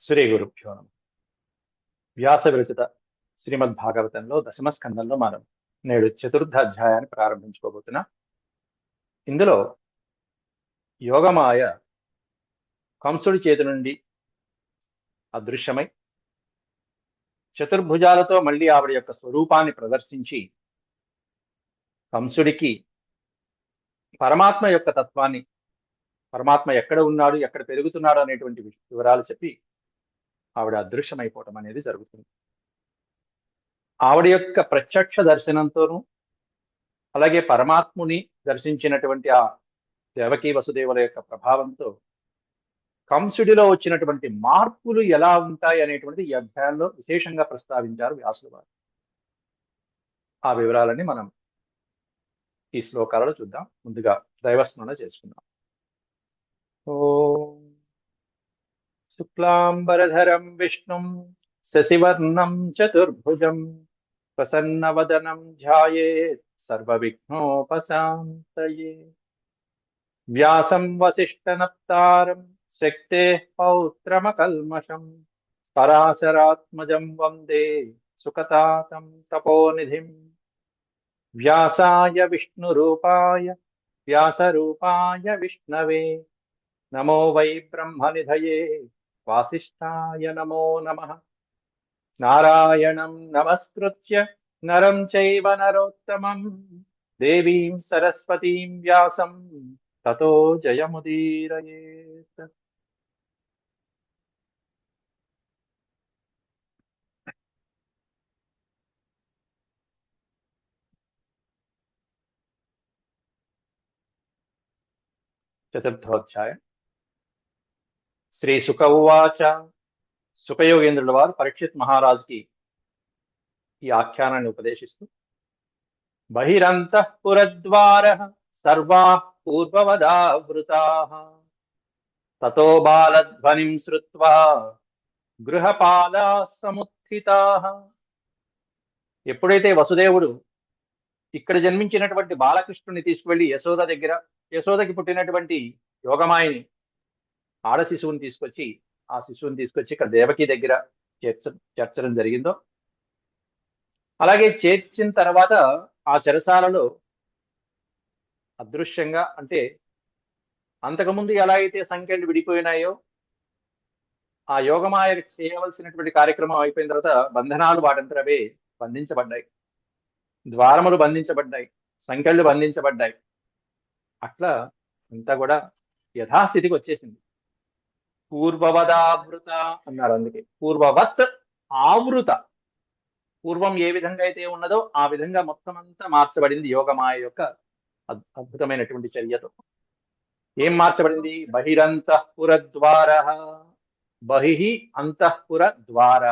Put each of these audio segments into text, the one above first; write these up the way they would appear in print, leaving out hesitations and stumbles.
శ్రీ గురుభ్యో నమః. వ్యాస విరచిత శ్రీమద్భాగవతంలో దశమ స్కందంలో మనం నేడు చతుర్థ అధ్యాయాన్ని ప్రారంభించుకోబోతున్నాం. ఇందులో యోగమాయ కంసుడి చేతి నుండి అదృశ్యమై చతుర్భుజాలతో మళ్ళీ ఆవిడ యొక్క స్వరూపాన్ని ప్రదర్శించి కంసుడికి పరమాత్మ యొక్క తత్వాన్ని, పరమాత్మ ఎక్కడ ఉన్నాడు, ఎక్కడ పెరుగుతున్నాడు అనేటువంటి వివరాలు చెప్పి ఆవిడ అదృశ్యమైపోవటం అనేది జరుగుతుంది. ఆవిడ యొక్క ప్రత్యక్ష దర్శనంతోనూ అలాగే పరమాత్ముని దర్శించినటువంటి ఆ దేవకీ వసుదేవుల యొక్క ప్రభావంతో కంసుడిలో వచ్చినటువంటి మార్పులు ఎలా ఉంటాయి అనేటువంటిది ఈ అధ్యాయంలో విశేషంగా ప్రస్తావించారు వ్యాసుల వారు. ఆ వివరాలని మనం ఈ శ్లోకాలలో చూద్దాం. ముందుగా దైవస్మరణ చేసుకుందాం. ఓం శుక్లాంబరధరం విష్ణుం శశివర్ణం చతుర్భుజం ప్రసన్నవదనం ధ్యాయేత్ సర్వవిఘ్నోపశాంతయే. వ్యాసం వసిష్ఠనప్తారం శక్తేః పౌత్రమకల్మషం పరాశరాత్మజం వందే సుఖతాతం తపోనిధిం. వ్యాసాయ విష్ణురూపాయ వ్యాసరూపాయ విష్ణవే నమో వై బ్రహ్మనిధయే వాసిష్ఠాయ నమో నమః. నారాయణం నమస్కృత్య నరం చైవ నరోత్తమం దేవీం సరస్వతీం వ్యాసం తతో జయముదీరయేత్. చతుర్థోధ్యాయం. శ్రీ సుక ఉవాచ. సుఖయోగేంద్రుల వారు పరీక్షిత్ మహారాజుకి ఈ ఆఖ్యానాన్ని ఉపదేశిస్తూ, బహిరంతఃపురద్వారః సర్వాః పూర్వవదావృతాః తతో బాలధ్వనిం శ్రుత్వా గృహపాలాః సముత్థితాః. ఎప్పుడైతే వసుదేవుడు ఇక్కడ జన్మించినటువంటి బాలకృష్ణుని తీసుకువెళ్లి యశోదకి పుట్టినటువంటి యోగమాయని ఆడ శిశువుని తీసుకొచ్చి ఇక్కడ దేవకి దగ్గర చేర్చడం జరిగిందో, అలాగే చేర్చిన తర్వాత ఆ చెరసాలలో అదృశ్యంగా, అంటే అంతకుముందు ఎలా అయితే సంఖ్యలు విడిపోయినాయో ఆ యోగమాయ చేయవలసినటువంటి కార్యక్రమం అయిపోయిన తర్వాత బంధనాలు వాటంతరవే బంధించబడ్డాయి, ద్వారములు బంధించబడ్డాయి, సంఖ్యలు బంధించబడ్డాయి. అట్లా అంతా కూడా యథాస్థితికి వచ్చేసింది. పూర్వవదావృత అన్నారు. అందుకే పూర్వవత్ ఆవృత, పూర్వం ఏ విధంగా అయితే ఉన్నదో ఆ విధంగా మొత్తం అంతా మార్చబడింది యోగమాయ యొక్క అద్భుతమైనటువంటి చర్యతో. ఏం మార్చబడింది? బహిరంతఃపుర ద్వార, బహిః అంతఃపుర ద్వార.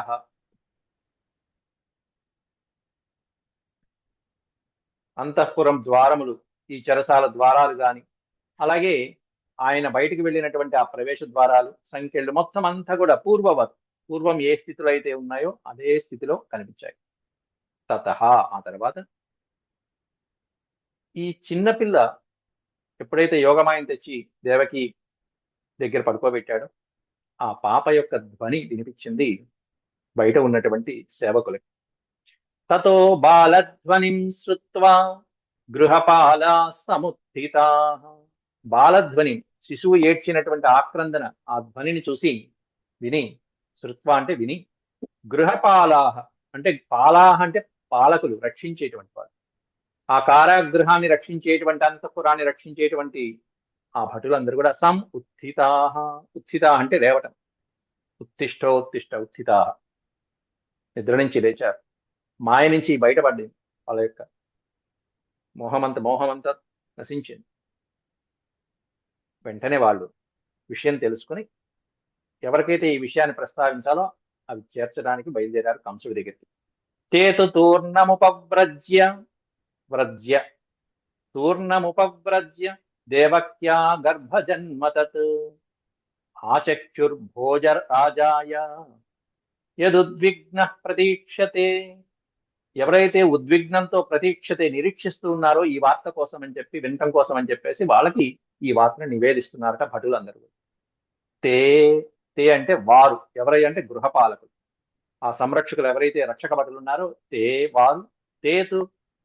అంతఃపురం ద్వారములు, ఈ చెరసాల ద్వారాలు గాని, అలాగే ఆయన బయటికి వెళ్ళినటువంటి ఆ ప్రవేశ ద్వారాలు, సంఖ్యలు మొత్తం అంతా కూడా పూర్వం ఏ స్థితిలో అయితే ఉన్నాయో అదే స్థితిలో కనిపించాయి. తతః, ఆ తర్వాత ఈ చిన్నపిల్ల ఎప్పుడైతే యోగమాయను తెచ్చి దేవకి దగ్గర పడుకోబెట్టాడో ఆ పాప యొక్క ధ్వని వినిపించింది బయట ఉన్నటువంటి సేవకులకి. తతో బాలధ్వనిం శ్రుత్వా గృహపాలా సముత్థితాః. బాలధ్వని, శిశువు ఏడ్చినటువంటి ఆక్రందన, ఆ ధ్వనిని చూసి విని, శ్రుత్వా అంటే విని, గృహపాలాహ అంటే పాలాహ అంటే పాలకులు, రక్షించేటువంటి వారు, ఆ కారాగృహాన్ని రక్షించేటువంటి, అంతఃపురాన్ని రక్షించేటువంటి ఆ భటులందరూ కూడా ఉత్థితాః. ఉత్థితాః అంటే లేవటం. ఉత్తిష్ట ఉత్థితాః, నిద్ర నుంచి లేచారు, మాయ నుంచి బయటపడింది, వాళ్ళ యొక్క మోహమంతా నశించింది. వెంటనే వాళ్ళు విషయం తెలుసుకుని ఎవరికైతే ఈ విషయాన్ని ప్రస్తావించాలో అవి చేర్చడానికి బయలుదేరారు కంసుడి దగ్గరికి. చేతు తూర్ణముపవ్రజ్య దేవక్యా గర్భజన్మతత్ ఆచక్షుర్భోజరాజాయ యదుద్విగ్న ప్రతీక్షతే. ఎవరైతే ఉద్విగ్నంతో ప్రతీక్షతే, నిరీక్షిస్తూ ఉన్నారో ఈ వార్త కోసం అని చెప్పి, వినటం కోసం అని చెప్పేసి వాళ్ళకి ఈ వార్తను నివేదిస్తున్నారట భటులందరూ. తే తే అంటే వారు, ఎవరై అంటే గృహపాలకులు, ఆ సంరక్షకులు ఎవరైతే రక్షక భటులు ఉన్నారో తే వారు, తేతు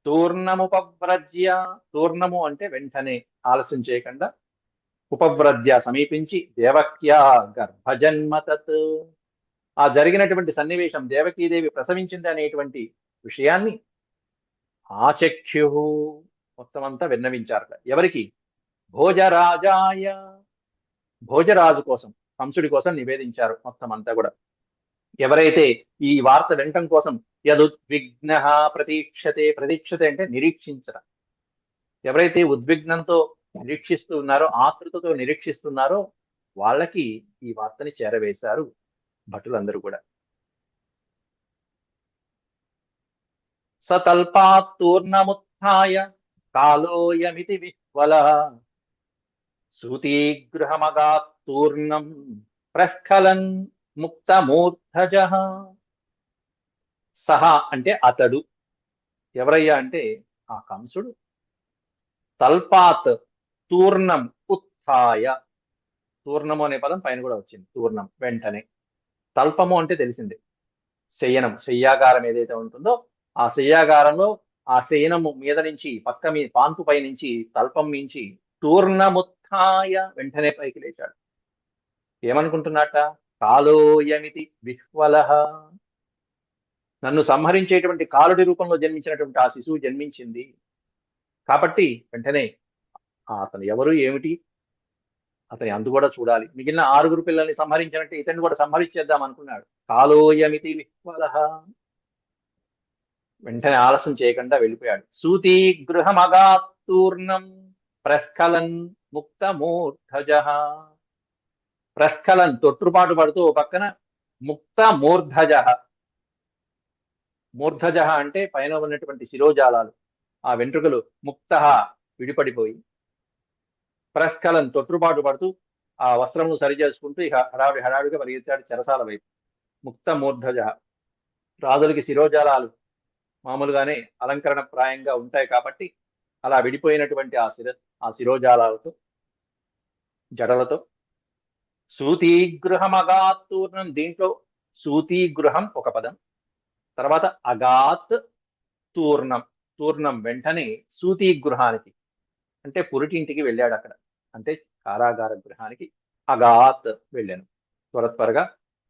తూర్ణముపవ్రజ్య, తూర్ణము అంటే వెంటనే ఆలస్యం చేయకుండా, ఉపవ్రజ్య సమీపించి, దేవక్యా గర్భజన్మతత్, ఆ జరిగినటువంటి సన్నివేశం దేవకీదేవి ప్రసవించింది అనేటువంటి విషయాన్ని ఆచఖ్యు మొత్తం అంతా విన్నవించారట. ఎవరికి? భోజరాజాయ, భోజరాజు కోసం, కంసుడి కోసం నివేదించారు మొత్తం అంతా కూడా. ఎవరైతే ఈ వార్త వినటం కోసం యదుద్విగ్న ప్రతీక్షతే, ప్రతీక్షతే అంటే నిరీక్షించడం, ఎవరైతే ఉద్విగ్నంతో నిరీక్షిస్తూ ఉన్నారో, ఆతృతతో నిరీక్షిస్తున్నారో వాళ్ళకి ఈ వార్తని చేరవేశారు భటులందరూ కూడా. సతల్పాత్తూర్ణముత్థాయ కాలోయమితి విహ్వల సూతీగృహమగాత్తూర్ణం ప్రస్ఖలన్ ముక్తమూర్ధజ. సహ అంటే అతడు, ఎవరయ్యా అంటే ఆ కంసుడు, తల్పాత్ తూర్ణం ఉత్థాయ, తూర్ణము అనే పదం పైన కూడా వచ్చింది, తూర్ణం వెంటనే. తల్పము అంటే తెలిసిందే, శయనం, శయ్యాగారం ఏదైతే ఉంటుందో ఆ శయ్యాగారంలో ఆ శయనము మీద నుంచి పక్క మీ పాన్పు పై నుంచి తల్పం నుంచి తూర్ణముత్థాయ వెంటనే పైకి లేచాడు. ఏమనుకుంటున్నట్ట? కాలోయమితి విహ్వల, నన్ను సంహరించేటువంటి కాలుడి రూపంలో జన్మించినటువంటి ఆ శిశువు జన్మించింది కాబట్టి వెంటనే అతను ఎవరు ఏమిటి, అతని అందు కూడా చూడాలి. మిగిలిన 6 పిల్లల్ని సంహరించినట్టు ఇతన్ని కూడా సంహరించేద్దాం అనుకున్నాడు. కాలోయమితి విహ్వల, వెంటనే ఆలస్యం చేయకుండా వెళ్ళిపోయాడు. సూతి గృహమగాత్తూర్ణం ప్రస్ఖలన్ ముక్తమూర్ధజ, ప్రస్ఖలన్ తొట్టుపాటు పడుతూ ఓ పక్కన, ముక్త మూర్ధజ, మూర్ధజ అంటే పైన ఉన్నటువంటి శిరోజాలాలు, ఆ వెంట్రుకలు ముక్త విడిపడిపోయి, ప్రస్ఖలన్ తొట్టుపాటు పడుతూ ఆ వస్త్రము సరి చేసుకుంటూ ఇక హడావిడిగా పరిగెత్తాడు చెరసాల వైపు. ముక్త మూర్ధజ, రాజులకి శిరోజాలాలు మామూలుగానే అలంకరణ ప్రాయంగా ఉంటాయి కాబట్టి అలా విడిపోయినటువంటి ఆ శిరోజాలాలతో, జడలతో. సూతీగృహమగాత్తూర్ణం, దీంట్లో సూతీగృహం ఒక పదం, తర్వాత అగాత్ తూర్ణం, తూర్ణం వెంటనే సూతీగృహానికి అంటే పురిటింటికి వెళ్ళాడు. అక్కడ అంటే కారాగార గృహానికి అగాత్ వెళ్ళాను, త్వరగా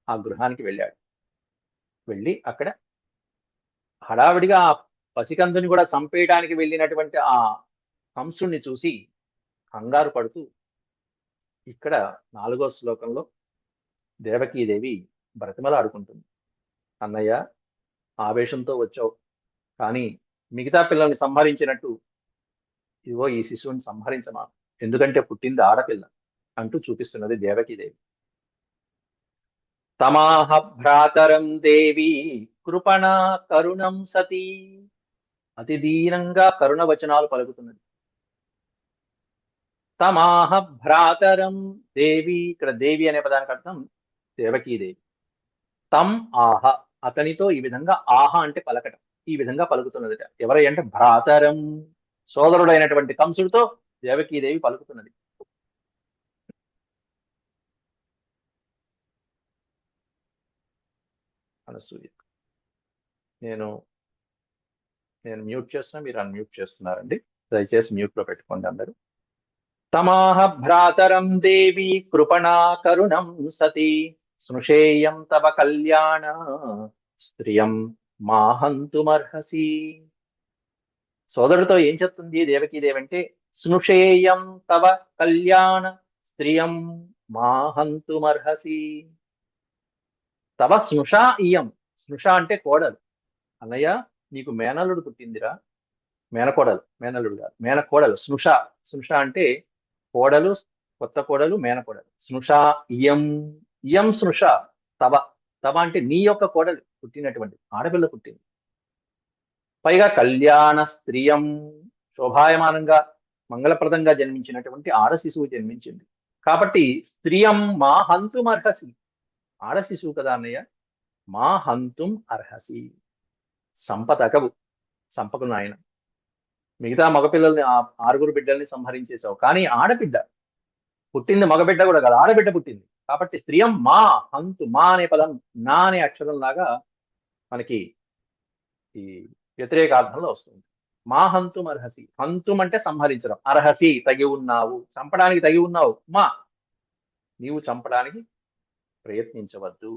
ఆ గృహానికి వెళ్ళాడు. వెళ్ళి అక్కడ హడావిడిగా ఆ పసికందుని కూడా చంపేయడానికి వెళ్ళినటువంటి ఆ కంసుణ్ణి చూసి కంగారు పడుతూ, ఇక్కడ 4వ శ్లోకంలో దేవకీదేవి బ్రతిమలాడుకుంటుంది. అన్నయ్య, ఆవేశంతో వచ్చావు, కానీ మిగతా పిల్లల్ని సంహరించినట్టు ఇదిగో ఈ శిశువుని సంహరించమా, ఎందుకంటే పుట్టింది ఆడపిల్ల అంటూ చూపిస్తున్నది దేవకీదేవి. తమాహ భ్రాతరం దేవి కృపణా కరుణం సతీ, అతి దీనంగా కరుణ వచనాలు పలుకుతున్నది. తమాహ భ్రాతరం దేవి, ఇక్కడ దేవి అనే పదానికి అర్థం దేవకీదేవి. తం ఆహ, అతనితో ఈ విధంగా, ఆహ అంటే పలకటం, ఈ విధంగా పలుకుతున్నదట. ఎవరై అంటే భ్రాతరం, సోదరుడైనటువంటి కంసుడితో దేవకీదేవి పలుకుతున్నది. అనసూయ, నేను మ్యూట్ చేస్తున్నా, మీరు అన్మ్యూట్ చేస్తున్నారండి, దయచేసి మ్యూట్ లో పెట్టుకోండి అందరూ. తమాహ భ్రాతరం దేవి కృపణా కరుణం సతి స్నుషేయం తవ కళ్యాణ స్త్రియం మాహంతుమర్హసి. సోదరుడితో ఏం చెప్తుంది దేవకీదేవి అంటే, స్నుషేయం తవ కళ్యాణ స్త్రియం మాహంతుమర్హసి. తవ స్నుషా ఇయం, స్నుష అంటే కోడలు. అన్నయ్య, నీకు మేనల్లుడు పుట్టిందిరా, మేనకోడలు, మేనల్లుడు కాదు, మేనకోడలు. స్నుష, స్నుష అంటే కోడలు, కొత్త కోడలు, మేనకోడలు. స్నుష ఇయం, ఇయం స్నుష తవ, తవ అంటే నీ యొక్క కోడలు పుట్టినటువంటి ఆడపిల్ల పుట్టింది. పైగా కళ్యాణ స్త్రియం, శోభాయమానంగా మంగళప్రదంగా జన్మించినటువంటి ఆడ శిశువు జన్మించింది కాబట్టి స్త్రియం మా హంతుం అర్హసి, ఆడ శిశువు కదా అన్నయ్య, మా హంతుం అర్హసి, సంపదకవు, సంపకు నాయన. మిగతా మగపిల్లల్ని ఆ 6 బిడ్డల్ని సంహరించేశావు, కానీ ఆడబిడ్డ పుట్టింది, మగబిడ్డ కూడా కాదు, ఆడబిడ్డ పుట్టింది కాబట్టి స్త్రియం మా హంతు, మా అనే పదం నా అనే అక్షరం లాగా మనకి ఈ వ్యతిరేకార్థంలో వస్తుంది. మా హంతుం అర్హసి. హంతుం అంటే సంహరించడం, అర్హసి తగి ఉన్నావు, చంపడానికి తగి ఉన్నావు, మా నీవు చంపడానికి ప్రయత్నించవద్దు,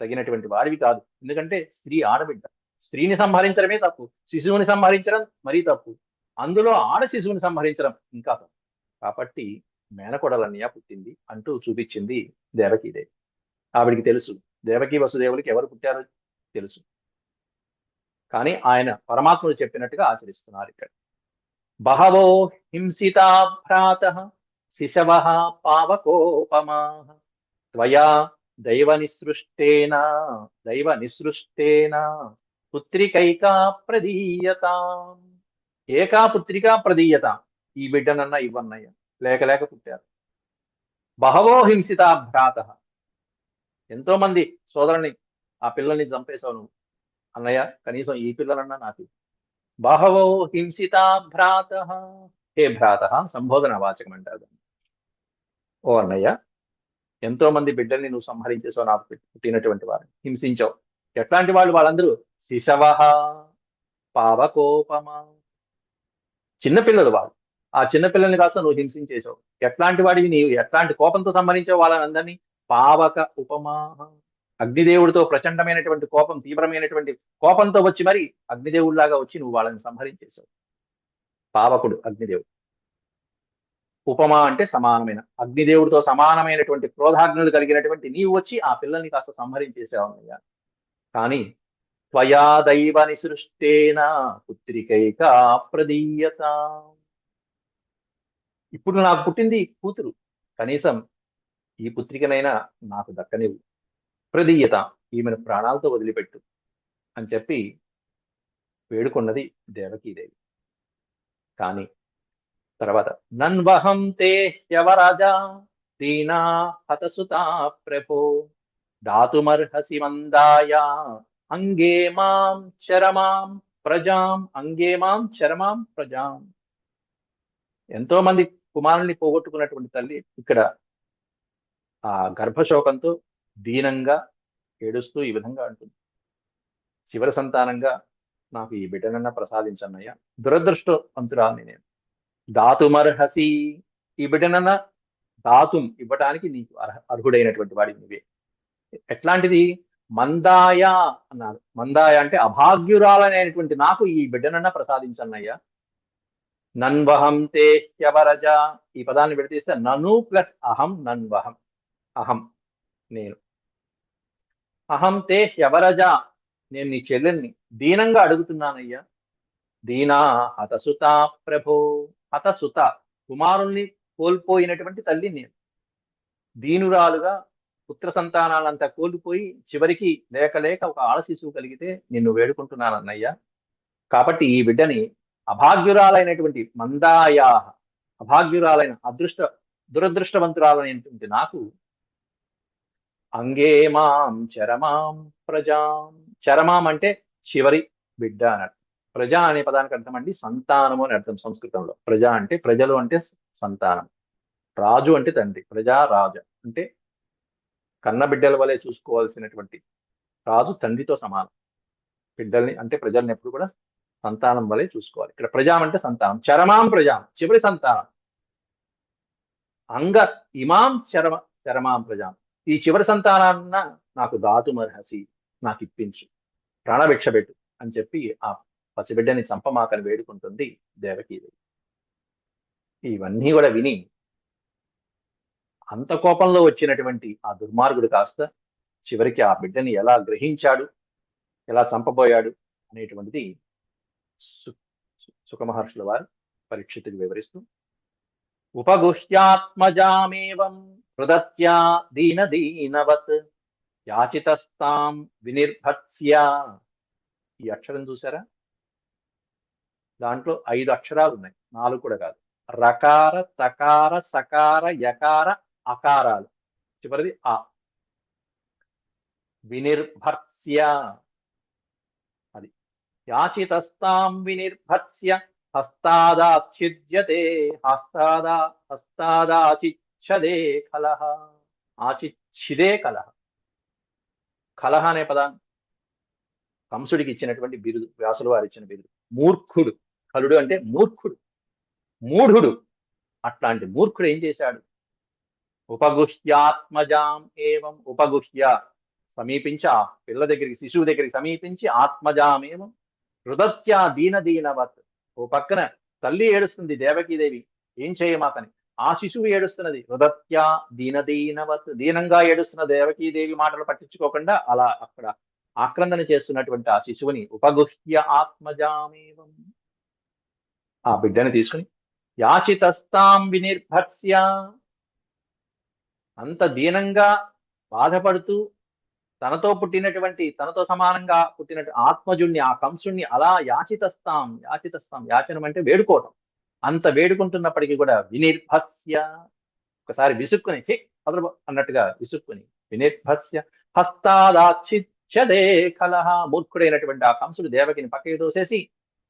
తగినటువంటి వాడివి కాదు. ఎందుకంటే స్త్రీ ఆడబిడ్డ, స్త్రీని సంహరించడమే తప్పు, శిశువుని సంహరించడం మరీ తప్పు, అందులో ఆడ శిశువుని సంహరించడం ఇంకా తప్పు. కాబట్టి మేనకొడలన్నయ్య పుట్టింది అంటూ చూపించింది దేవకీదేవి. ఆవిడికి తెలుసు దేవకీ వసుదేవులకి ఎవరు పుట్టారో తెలుసు, కానీ ఆయన పరమాత్ముడు చెప్పినట్టుగా ఆచరిస్తున్నారు ఇక్కడ. బహవో హింసితా భ్రాతః శిశవః పావకోపమాః త్వయా దైవ నిసృష్టేన పుత్రికైకా ప్రదీయతాం. ఏకా పుత్రికా ప్రదీయతాం. ఈ బిడ్డనన్నా ఇవ్వన్నయ్య, లేక లేక పుట్టారు. బహవో హింసితా భ్రాతః. ఎంతో మంది సోదరుని ఆ పిల్లల్ని చంపేశావు నువ్వు అన్నయ్య, కనీసం ఈ పిల్లలన్నా నాకు. బహవో హింసితా భ్రాతః. హే భ్రాతః సంబోధన వాచకం అంటారు. ఓ అన్నయ్య, ఎంతో మంది బిడ్డల్ని నువ్వు సంహరించేసావు, నాకు పుట్టినటువంటి వారిని హింసించావు. ఎట్లాంటి వాళ్ళు? వాళ్ళందరూ శిశవః పావకోపమా, చిన్నపిల్లలు వాళ్ళు. ఆ చిన్నపిల్లల్ని కాస్త నువ్వు హింసించేశావు. ఎట్లాంటి వాడివి నీవు? ఎట్లాంటి కోపంతో సంహరించావు వాళ్ళని అందరినీ? పావక ఉపమా, అగ్నిదేవుడితో ప్రచండమైనటువంటి కోపం, తీవ్రమైనటువంటి కోపంతో వచ్చి మరి అగ్నిదేవుడిలాగా వచ్చి నువ్వు వాళ్ళని సంహరించేశావు. పావకుడు అగ్నిదేవుడు. ఉపమా అంటే సమానమైన, అగ్నిదేవుడితో సమానమైనటువంటి క్రోధాగ్నులు కలిగినటువంటి నీవు వచ్చి ఆ పిల్లల్ని కాస్త సంహరించేసావు అన్నయ్య. కానీ త్వయా దైవ నిసృష్టేన పుత్రికైక ప్రదీయత. ఇప్పుడు నాకు పుట్టింది కూతురు, కనీసం ఈ పుత్రికనైనా నాకు దక్కనివ్వు. ప్రదీయత, ఈమెను ప్రాణాలతో వదిలిపెట్టు అని చెప్పి వేడుకున్నది దేవకీదేవి. కానీ తర్వాత నన్వహం తే హ్యవరాజా దీనా హతసుతా ప్రభో దాతుమర్హసి మందాయ అంగే మాం చరమాం ప్రజాం. అంగే మాం చరమాం ప్రజాం. ఎంతో మంది కుమారుల్ని పోగొట్టుకున్నటువంటి తల్లి ఇక్కడ ఆ గర్భశోకంతో దీనంగా ఏడుస్తూ ఈ విధంగా అంటుంది, చివరి సంతానంగా నాకు ఈ బిడ్డనన్నా ప్రసాదించన్నయ్య. దురదృష్టవంతురాల్ని నేను. దాతుమర్హసి, ఈ బిడ్డనన్నా దాతుం ఇవ్వటానికి నీకు అర్హుడైనటువంటి వాడి నువ్వే. ఎట్లాంటిది? మందాయ అన్నారు. మందాయ అంటే అభాగ్యురాలనేటువంటి నాకు ఈ బిడ్డనన్నా ప్రసాదించన్నయ్యా. నన్వహం తే హ్యవరజ, ఈ పదాన్ని విడతీస్తే నను ప్లస్ అహం, నన్వహం అహం నేను, అహం తే హ్యవరజ నేను నీ చెల్లెల్ని దీనంగా అడుగుతున్నానయ్యా. దీనా హతసుత ప్రభో, హతసుత కుమారుల్ని కోల్పోయినటువంటి తల్లి నేను, దీనురాలుగా పుత్ర సంతానాలంతా కోల్పోయి చివరికి లేక లేక ఒక ఆడ శిశువు కలిగితే నిన్ను వేడుకుంటున్నానన్నయ్యా. కాబట్టి ఈ బిడ్డని అభాగ్యురాలైనటువంటి మందాయా, అభాగ్యురాలైన దురదృష్టవంతురాలైనటువంటి నాకు అంగే మాం చరమాం ప్రజాం. చరమాం అంటే చివరి బిడ్డ అని అర్థం. ప్రజ అనే పదానికి అర్థం అండి సంతానము అని అర్థం సంస్కృతంలో. ప్రజ అంటే ప్రజలు అంటే సంతానం, రాజు అంటే తండ్రి, ప్రజా రాజ అంటే కన్న బిడ్డల వలె చూసుకోవాల్సినటువంటి రాజు తండ్రితో సమానం. బిడ్డల్ని అంటే ప్రజల్ని ఎప్పుడు కూడా సంతానం వలె చూసుకోవాలి. ఇక్కడ ప్రజాం అంటే సంతానం, చరమాం ప్రజాం చివరి సంతానం. అంగ ఇమాం చరమాం ప్రజాం, ఈ చివరి సంతానాన్న నాకు దాతుమర్హసి, నాకు ఇప్పించు, ప్రాణభిక్ష పెట్టు అని చెప్పి ఆ పసిబిడ్డని చంపమాకని వేడుకుంటుంది దేవకీదేవి. ఇవన్నీ కూడా విని అంత కోపంలో వచ్చినటువంటి ఆ దుర్మార్గుడు కాస్త చివరికి ఆ బిడ్డని ఎలా గ్రహించాడు, ఎలా చంపబోయాడు అనేటువంటిది సుఖమహర్షుల వారు పరీక్షితుకు వివరిస్తూ, ఉపగుహ్యాత్మజామేవం ప్రదత్యా దీనవత్ యాచితస్తాం వినిర్భత్స్య. ఈ అక్షరం చూసారా? దాంట్లో 5 అక్షరాలు ఉన్నాయి, 4 కూడా కాదు. రకార, తకార, సకార, యకార, అకారాలు, చివరిది ఆ. వినిర్భత్స్య, అది యాచితస్తాం వినిర్భత్స్య హస్తాదాచ్ఛిద్యతే హస్తాదాచిచ్ఛదే ఖలః. ఆచిచ్చిదే కలహ. కలహ అనే పదాన్ని కంసుడికి ఇచ్చినటువంటి బిరుదు, వ్యాసుల వారు ఇచ్చిన బిరుదు. మూర్ఖుడు, కలుడు అంటే మూర్ఖుడు, మూఢుడు. అట్లాంటి మూర్ఖుడు ఏం చేశాడు? ఉపగుహ్యాత్మజాం ఏవం, ఉపగుహ్య సమీపించి, ఆ పిల్ల దగ్గరికి, శిశువు దగ్గరికి సమీపించి, ఆత్మజామేమం రుదత్యా దీన దీనవత్. ఓ పక్కన తల్లి ఏడుస్తుంది దేవకీదేవి, ఏం చేయమాకని. ఆ శిశువు ఏడుస్తున్నది, రుదత్యా దీన దీనవత్, దీనంగా ఏడుస్తున్న దేవకీదేవి మాటలు పట్టించుకోకుండా అలా అక్కడ ఆక్రందన చేస్తున్నటువంటి ఆ శిశువుని ఉపగుహ్య ఆత్మజామేవం, ఆ బిడ్డని తీసుకుని యాచితస్తాం వినిర్భత్స్య, అంత దీనంగా బాధపడుతూ తనతో పుట్టినటువంటి, తనతో సమానంగా పుట్టినట్టు ఆత్మజుణ్ణి, ఆ కంసుణ్ణి అలా యాచితస్తాం, యాచితస్తాం, యాచనం అంటే వేడుకోవటం. అంత వేడుకుంటున్నప్పటికీ కూడా వినిర్భత్స్య, ఒకసారి విసుక్కుని హే అదరు అన్నట్టుగా విసుక్కుని, వినిర్భత్స్య హస్తాదాచిచ్ఛదే కలహ, మూర్ఖుడైనటువంటి ఆ కంసుడు దేవకిని పక్కకి తోసేసి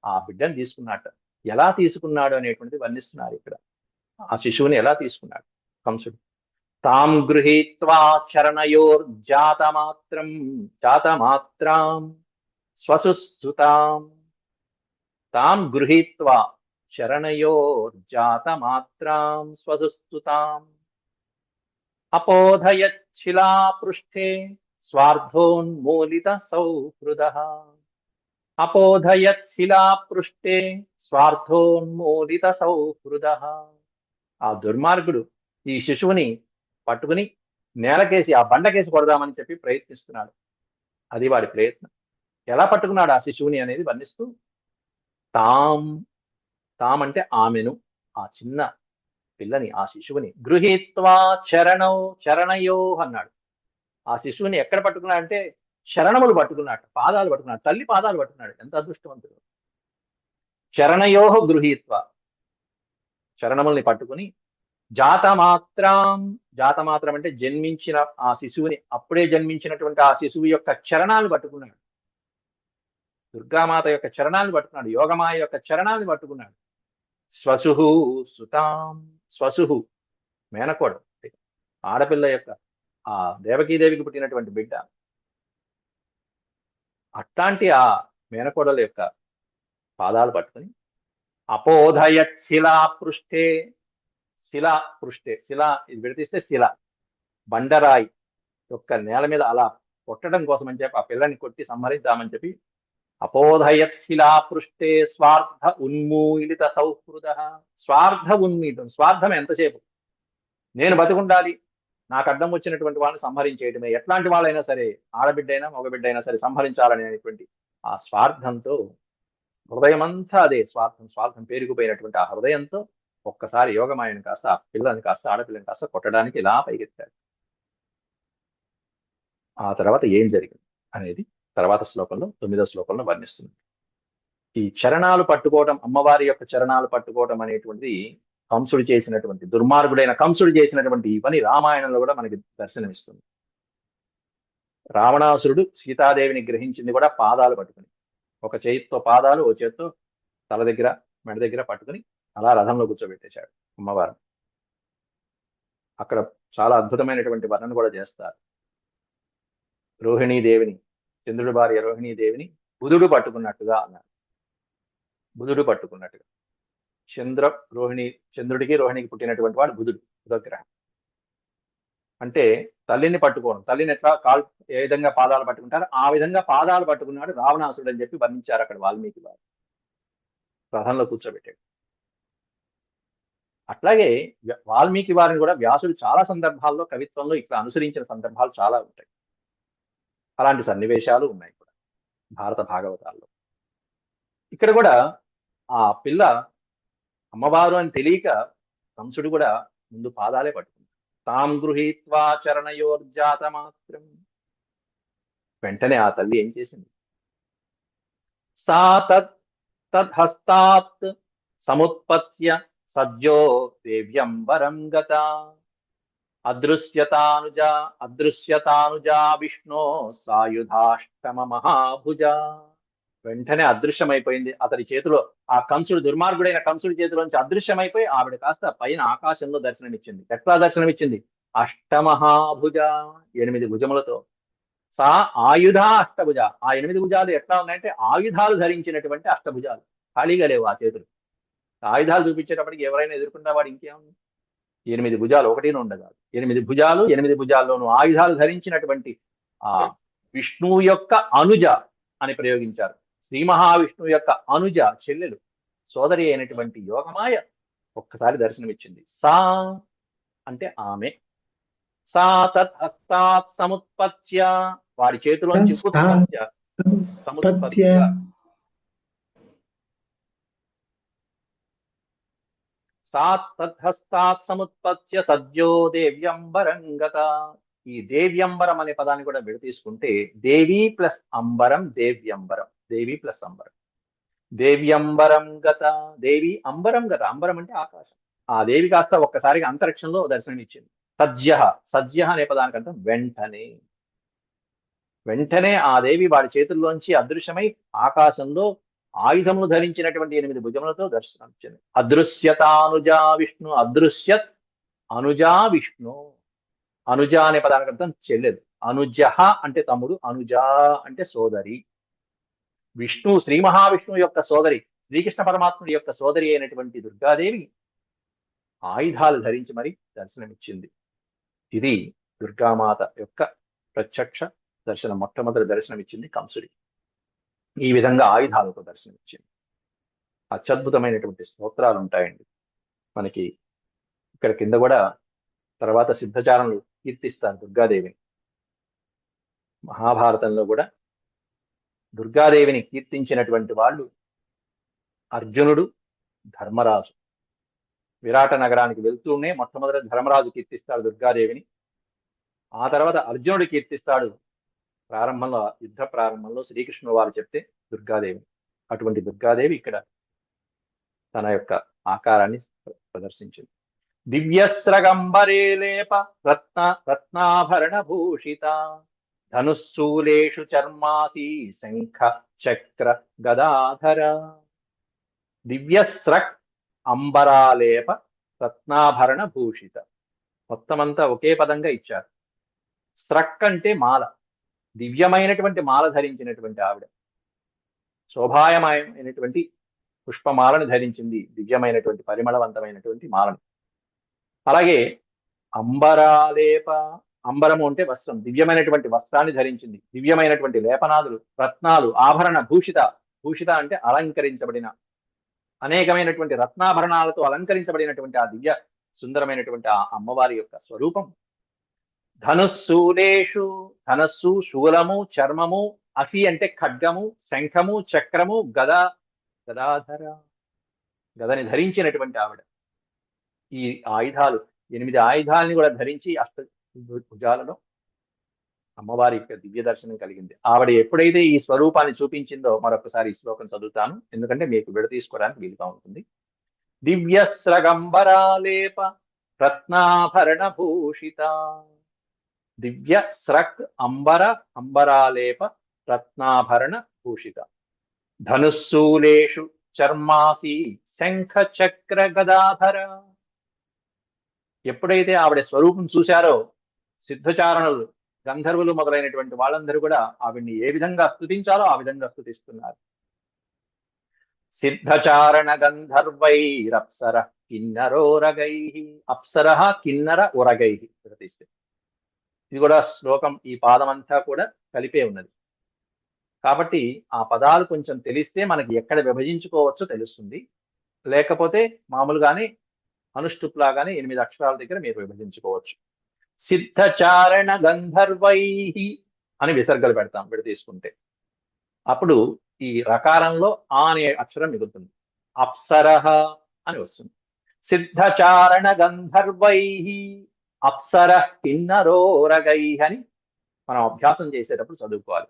ఆ బిడ్డను తీసుకున్నట్ట. ఎలా తీసుకున్నాడు అనేటువంటిది వర్ణిస్తున్నారు ఇక్కడ. ఆ శిశువుని ఎలా తీసుకున్నాడు కంసుడు. తాం గృహీత్వా చరణయోర్జాతమాత్రం, జాతమాత్రాం స్వసుసుతాం, తాం గృహీత్వా చరణయోర్జాతమాత్రాం స్వసుస్తుతాం అపోధయచ్చిలాపృష్ఠే స్వార్థోన్మూలిత సౌహృదః, అపోధయచ్చిలాపృష్ఠే స్వార్థోన్మూలిత సౌహృదః. ఆ దుర్మార్గుడు ఈ శిశువుని పట్టుకుని నేలకేసి, ఆ బండకేసి కొడదామని చెప్పి ప్రయత్నిస్తున్నాడు. అది వాడి ప్రయత్నం. ఎలా పట్టుకున్నాడు ఆ శిశువుని అనేది వర్ణిస్తూ, తాం, తాం అంటే ఆమెను, ఆ చిన్న పిల్లని, ఆ శిశువుని గృహీత్వా చరణౌ చరణయో అన్నాడు. ఆ శిశువుని ఎక్కడ పట్టుకున్నాడు అంటే చరణములు పట్టుకున్నాడు, పాదాలు పట్టుకున్నాడు, తల్లి పాదాలు పట్టుకున్నాడు. ఎంత అదృష్టవంతుడు. చరణయో గృహీత్వ, చరణముల్ని పట్టుకుని, జాతమాత్రం, జాతమాత్రం అంటే జన్మించిన ఆ శిశువుని, అప్పుడే జన్మించినటువంటి ఆ శిశువు యొక్క చరణాలను పట్టుకున్నాడు. దుర్గామాత యొక్క చరణాలను పట్టుకున్నాడు, యోగమాయ యొక్క చరణాలను పట్టుకున్నాడు. స్వసుహు సుతాం, స్వసుహు మేనకోడ, ఆడపిల్ల యొక్క, ఆ దేవకీదేవికి పుట్టినటువంటి బిడ్డ. అట్లాంటి ఆ మేనకోడల యొక్క పాదాలు పట్టుకుని, అపోధయత్ శిలా పృష్ఠే, శిలా పృష్ఠే, శిలా ఇది విడతీస్తే శిల, బండరాయి యొక్క నేల మీద అలా కొట్టడం కోసం అని చెప్పి, ఆ పిల్లని కొట్టి సంహరిద్దామని చెప్పి, అపోధయత్ శిలా పృష్ఠే స్వార్థ ఉన్మూలిత సౌహృద, స్వార్థ ఉన్మీలితం, స్వార్థం ఎంతసేపు, నేను బతికుండాలి, నాకు అడ్డం వచ్చినటువంటి వాళ్ళని సంహరించేయటమే, ఎట్లాంటి వాళ్ళైనా సరే, ఆడబిడ్డైనా మగబిడ్డైనా సరే సంహరించాలనేటువంటి ఆ స్వార్థంతో, హృదయమంతా అదే స్వార్థం, స్వార్థం పేరుకుపోయినటువంటి ఆ హృదయంతో ఒక్కసారి యోగమాయను కాస్త, ఆ పిల్లని కాస్త, ఆడపిల్లని కాస్త కొట్టడానికి ఇలా పైకెత్తాడు. ఆ తర్వాత ఏం జరిగింది అనేది తర్వాత శ్లోకంలో, 9వ శ్లోకంలో వర్ణిస్తుంది. ఈ చరణాలు పట్టుకోవటం, అమ్మవారి యొక్క చరణాలు పట్టుకోవటం అనేటువంటిది కంసుడు చేసినటువంటి, దుర్మార్గుడైన కంసుడు చేసినటువంటి ఈ పని రామాయణంలో కూడా మనకి దర్శనమిస్తుంది. రావణాసురుడు సీతాదేవిని గ్రహించింది కూడా పాదాలు పట్టుకుని, ఒక చేతితో పాదాలు, ఓ చేతితో తల దగ్గర, మెడ దగ్గర పట్టుకుని అలా రథంలో కూర్చోబెట్టేశాడు అమ్మవారు. అక్కడ చాలా అద్భుతమైనటువంటి వర్ణన కూడా చేస్తారు. రోహిణీదేవిని, చంద్రుడి భార్య రోహిణీదేవిని బుధుడు పట్టుకున్నట్టుగా అన్నారు. బుధుడు పట్టుకున్నట్టుగా, చంద్రుడికి రోహిణికి పుట్టినటువంటి వాడు బుధుడు, బుధగ్రహం. అంటే తల్లిని పట్టుకోవడం, తల్లిని ఎట్లా కాలు, ఏ విధంగా పాదాలు పట్టుకుంటారు ఆ విధంగా పాదాలు పట్టుకున్నాడు రావణాసురుడు అని చెప్పి వర్ణించారు అక్కడ వాల్మీకి వారు. రథంలో కూర్చోబెట్టాడు. అట్లాగే వాల్మీకి వారిని కూడా వ్యాసుడు చాలా సందర్భాల్లో కవిత్వంలో ఇట్లా అనుసరించిన సందర్భాలు చాలా ఉంటాయి. అలాంటి సన్నివేశాలు ఉన్నాయి కూడా భారత భాగవతాల్లో. ఇక్కడ కూడా ఆ పిల్ల అమ్మవారు అని తెలియక కంసుడు కూడా ముందు పాదాలే పట్టుకుంటాడు. తాం గృహీత్వా చరణయోర్జాత మాత్రం, వెంటనే ఆ తల్లి ఏం చేసింది, సా తద్హస్తాత్ సముత్పత్య సద్యో దేవ్యంబరం గత, అదృశ్యతానుజా విష్ణో సాయుధాష్టమ మహాభుజ. వెంటనే అదృశ్యమైపోయింది అతడి చేతిలో, ఆ కంసుడు, దుర్మార్గుడైన కంసుడి చేతిలోంచి అదృశ్యమైపోయి ఆవిడ కాస్త పైన ఆకాశంలో దర్శనమిచ్చింది. ఎట్లా దర్శనమిచ్చింది, అష్టమహాభుజ, 8 భుజములతో. సా ఆయుధ అష్టభుజ, ఆ 8 భుజాలు ఎట్లా ఉన్నాయంటే ఆయుధాలు ధరించినటువంటి అష్టభుజాలు. ఖాళీగా లేవు ఆ చేతులు. ఆయుధాలు చూపించేటప్పటికి ఎవరైనా ఎదుర్కొన్న వాడు ఇంకేముంది. 8 భుజాలు, ఒకటి ఉండదు. 8 భుజాలు, 8 భుజాల్లోనూ ఆయుధాలు ధరించినటువంటి ఆ విష్ణువు యొక్క అనుజ అని ప్రయోగించారు. శ్రీ మహావిష్ణువు యొక్క అనుజ, చెల్లెలు, సోదరి అయినటువంటి యోగమాయ ఒక్కసారి దర్శనమిచ్చింది. సా అంటే ఆమె. సా తత్ హస్తాత్ సముత్పత్య, వాడి చేతిలోంచి ఉత్పత్య, సముత్పత్య, సా తద్హస్తాత్ సముత్పత్య సద్యో దేవ్యంబరంగత. ఈ దేవ్యంబరం అనే పదాన్ని కూడా విడతీసుకుంటే దేవి ప్లస్ అంబరం, దేవ్యంబరం, దేవి ప్లస్ అంబరం. దేవ్యంబరం గత, దేవి అంబరం గత, అంబరం అంటే ఆకాశం. ఆ దేవి కాస్త ఒక్కసారిగా అంతరిక్షంలో దర్శనమిచ్చింది. సజ్య, సజ్య అనే పదానికి అర్థం వెంటనే. వెంటనే ఆ దేవి వాడి చేతుల్లోంచి అదృశ్యమై ఆకాశంలో ఆయుధములు ధరించినటువంటి 8 భుజములతో దర్శనమిచ్చింది. అదృశ్యతానుజా విష్ణు, అదృశ్యత్ అనుజా విష్ణు. అనుజ అనే పదానికి అర్థం చెల్లెలు. అనుజ అంటే తమ్ముడు, అనుజ అంటే సోదరి. విష్ణు, శ్రీ మహావిష్ణువు యొక్క సోదరి, శ్రీకృష్ణ పరమాత్ముడి యొక్క సోదరి అయినటువంటి దుర్గాదేవి ఆయుధాలు ధరించి మరి దర్శనమిచ్చింది. ఇది దుర్గామాత యొక్క ప్రత్యక్ష దర్శనం. మొట్టమొదటి దర్శనమిచ్చింది కంసుడికి. ఈ విధంగా ఆయుధాలతో దర్శనమిచ్చింది. అత్యద్భుతమైనటువంటి స్తోత్రాలు ఉంటాయండి మనకి. ఇక్కడ కింద కూడా తర్వాత సిద్ధచారణలు కీర్తిస్తారు దుర్గాదేవిని. మహాభారతంలో కూడా దుర్గాదేవిని కీర్తించినటువంటి వాళ్ళు అర్జునుడు, ధర్మరాజు. విరాట నగరానికి వెళ్తూనే మొట్టమొదటి ధర్మరాజు కీర్తిస్తాడు దుర్గాదేవిని. ఆ తర్వాత అర్జునుడు కీర్తిస్తాడు ప్రారంభంలో, యుద్ధ ప్రారంభంలో శ్రీకృష్ణుడు వారు చెప్తే దుర్గాదేవిని. అటువంటి దుర్గాదేవి ఇక్కడ తన యొక్క ఆకారాన్ని ప్రదర్శించింది. దివ్యస్రగంబరే లేప రత్నాభరణ భూషిత, ధనుస్సూలేషు చర్మాసి శంఖ చక్ర గదాధర. దివ్యస్రక్ అంబరాలేప రత్నాభరణ భూషిత. మొత్తమంతా ఒకే పదంగా ఇచ్చారు. స్రక్ అంటే మాల, దివ్యమైనటువంటి మాల ధరించినటువంటి ఆవిడ. శోభాయమైనటువంటి పుష్పమాలను ధరించింది, దివ్యమైనటువంటి పరిమళవంతమైనటువంటి మాలను. అలాగే అంబరాలేప, అంబరము అంటే వస్త్రం, దివ్యమైనటువంటి వస్త్రాన్ని ధరించింది. దివ్యమైనటువంటి లేపనాదులు, రత్నాలు, ఆభరణ భూషిత. భూషిత అంటే అలంకరించబడిన, అనేకమైనటువంటి రత్నాభరణాలతో అలంకరించబడినటువంటి ఆ దివ్య సుందరమైనటువంటి ఆ అమ్మవారి యొక్క స్వరూపం. ధనుస్సూలేషు, ధనస్సు, శూలము, చర్మము, అసి అంటే ఖడ్గము, శంఖము, చక్రము, గద, గదాధర, గదని ధరించినటువంటి ఆవిడ. ఈ ఆయుధాలు, 8 ఆయుధాలని కూడా ధరించి భుజాలలో అమ్మవారి యొక్క దివ్య దర్శనం కలిగింది. ఆవిడ ఎప్పుడైతే ఈ స్వరూపాన్ని చూపించిందో, మరొకసారి ఈ శ్లోకం చదువుతాను ఎందుకంటే మీకు విడతీసుకోవడానికి వీలుగా ఉంటుంది. దివ్యస్రగంబరాలేప రత్నాభరణ భూషిత, దివ్య స్రక్ అంబర అంబరాలేప రత్నాభరణ భూషిత, ధనుస్సూలేషు చర్మాసి శంఖ చక్ర గదాధర. ఎప్పుడైతే ఆవిడ స్వరూపం చూశారో సిద్ధచారణులు, గంధర్వులు మొదలైనటువంటి వాళ్ళందరూ కూడా ఆవిడ్ని ఏ విధంగా స్తుతించాలో ఆ విధంగా స్తుతిస్తున్నారు. సిద్ధచారణ గంధర్వైరప్సర కిన్నరోరగై, అప్సర కిన్నర ఉరగై ప్రతిస్తే. ఇది కూడా శ్లోకం, ఈ పాదమంతా కూడా కలిపే ఉన్నది. కాబట్టి ఆ పదాలు కొంచెం తెలిస్తే మనకి ఎక్కడ విభజించుకోవచ్చో తెలుస్తుంది. లేకపోతే మామూలుగానే అనుష్టుప్లాగానే 8 అక్షరాల దగ్గర మీరు విభజించుకోవచ్చు. సిద్ధచారణ గంధర్వై అని విసర్గలు పెడతాం విడతీసుకుంటే. అప్పుడు ఈ రకారంలో ఆ అనే అక్షరం మిగులుతుంది. అప్సరహ అని వస్తుంది. సిద్ధచారణ గంధర్వై అప్సర కిన్నరోరగై అని మనం అభ్యాసం చేసేటప్పుడు చదువుకోవాలి.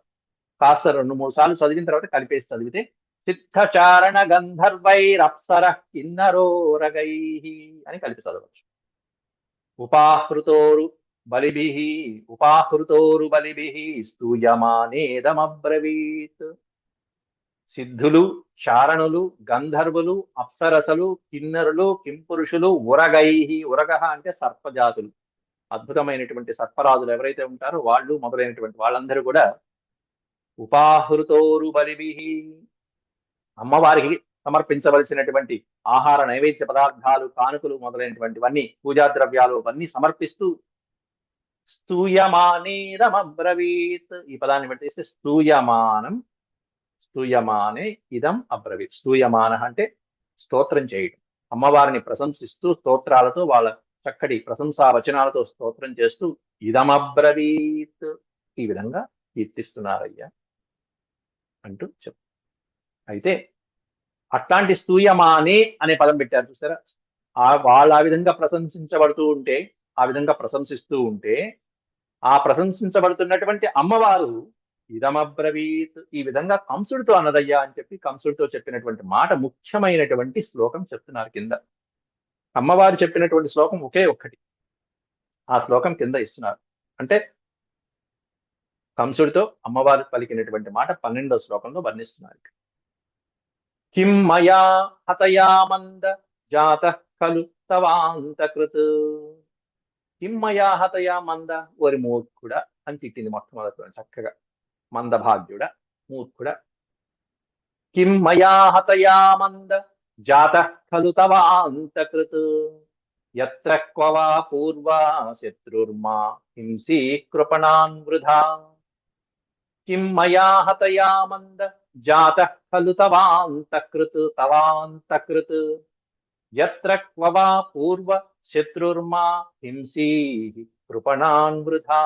కాస్త 2-3 సార్లు చదివిన తర్వాత కలిపేసి చదివితే సిద్ధచారణ గంధర్వైరప్సర కిన్నరోరగై అని కలిపి చదవచ్చు. ఉపాహృతోరు బలిభిః, ఉపాహృతోరు బలిభిః స్తూయమానేదమబ్రవీత్. సిద్ధులు, చారణులు, గంధర్వులు, అప్సరసలు, కిన్నరులు, కింపురుషులు, ఉరగై, ఉరగ అంటే సర్పజాతులు, అద్భుతమైనటువంటి సర్పరాజులు ఎవరైతే ఉంటారో వాళ్ళు మొదలైనటువంటి వాళ్ళందరూ కూడా ఉపాహృతోరు బలిభిః అమ్మవారికి సమర్పించవలసినటువంటి ఆహార నైవేద్య పదార్థాలు, కానుకలు మొదలైనటువంటివన్నీ, పూజా ద్రవ్యాలు అవన్నీ సమర్పిస్తూ స్తూయమానేదమబ్రవీత్, ఈ పదాన్ని పెట్టేస్తే స్తూయమానే ఇదం అబ్రవీత్. స్తూయమాన అంటే స్తోత్రం చేయడం, అమ్మవారిని ప్రశంసిస్తూ స్తోత్రాలతో, వాళ్ళ చక్కటి ప్రశంసా వచనాలతో స్తోత్రం చేస్తూ ఇదమబ్రవీత్, ఈ విధంగా కీర్తిస్తున్నారయ్యా అంటూ చెప్పు. అయితే అట్లాంటి స్తూయమానే అనే పదం పెట్టారు చూసారా, వాళ్ళు ఆ విధంగా ప్రశంసించబడుతూ ఉంటే, ఆ విధంగా ప్రశంసిస్తూ ఉంటే, ఆ ప్రశంసించబడుతున్నటువంటి అమ్మవారు ఇదమబ్రవీత్, ఈ విధంగా కంసుడితో అన్నదయ్యా అని చెప్పి కంసుడితో చెప్పినటువంటి మాట ముఖ్యమైనటువంటి శ్లోకం చెప్తున్నారు కింద. అమ్మవారు చెప్పినటువంటి శ్లోకం ఒకే ఒక్కటి, ఆ శ్లోకం కింద ఇస్తున్నారు. అంటే కంసుడితో అమ్మవారు పలికినటువంటి మాట 12వ శ్లోకంలో వర్ణిస్తున్నారు. కిం మయా హతయా మంద జాతః ఖలు తవాంతకృత్. కిం మయా హతయా మంద, ఓరి మూర్ఖుడా అని తిట్టింది మొట్టమొదటి చక్కగా. మందభాగ్యుడా, మూర్ఖుడా. కిం మయా హతయా మంద జాతః ఖలు తవాంతకృత్ యత్ర క్వ వా పూర్వా శత్రుర్మా హింసీ కృపణాన్ వృధా. కిం మయా హతయా మంద జాతః ఖలు తవాంతకృత్ యత్ర క్వ వా పూర్వ శత్రుర్మా హింసీ కృపణాన్ వృధా.